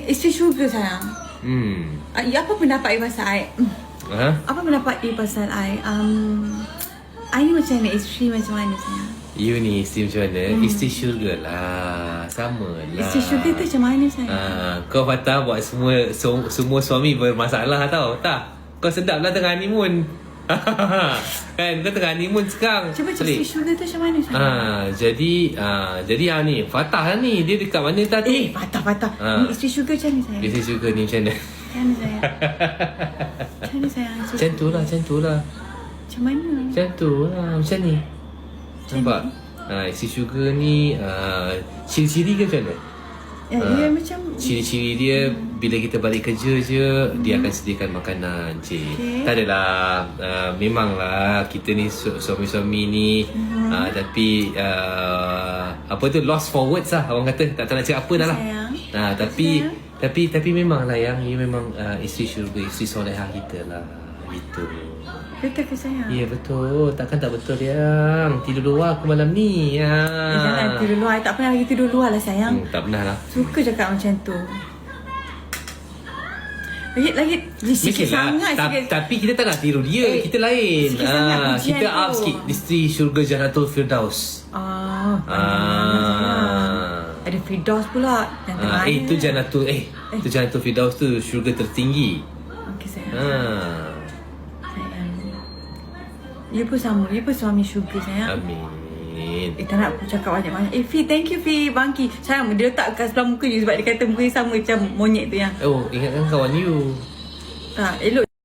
isteri syurga sayang. Apa pendapat you pasal I? Apa pendapat you pasal I? I ni macam mana? Isteri macam mana sayang? You ni isteri macam mana? Isteri syurga lah. Sama lah. Isteri syurga tu macam mana sayang? Kau patah buat semua suami bermasalah tau. Tak? Kau sedap lah tengah honeymoon. Kan kau tengah honeymoon sekarang. Cuba isteri syurga tu macam mana sayang? Jadi ni Fatah lah ni. Dia dekat mana tak tu? Patah. Ni isteri syurga macam ni sayang? Isteri syurga ni macam mana? Macam mana sayang? Macam mana sayang? Macam tu lah. Macam mana? Macam tu lah. Macam ni. Nampak? Isteri syurga ni ciri-ciri ke macam mana? Ya, macam ciri-ciri dia bila kita balik kerja je dia akan sediakan makanan, cik. Tak adalah memanglah kita ni suami-suami ni tapi apa tu lost for words lah orang kata. Tak tahu nak cakap apa dah lah. Tapi memanglah yang dia memang isteri syurga, isteri solehah kita lah. Itu. Betul ke sayang? Ya betul. Takkan tak betul yang tidur luar aku malam ni. Jangan tidur luar. I tak pernah lagi tidur luar lah sayang. Tak pernah lah. Suka cakap macam tu. Lagi sikit sangat sikit. Tapi kita tak nak tiru dia. Kita lain. Sikit sangat pujian kita tu. up sikit. Isteri syurga Jannatul Firdaus. Ada Firdaus pula. Itu Jannatul itu Jannatul Firdaus tu syurga tertinggi. Okey sayang. Sayang. You pun sama. You pun suami syurga sayang. Amin. Tak nak cakap banyak-banyak. Fi, thank you Fi. Bangki. Sayang, dia letak kat sebelah muka you sebab dia kata muka you sama macam monyet tu yang. Oh, ingatkan kawan you. Tak, elok.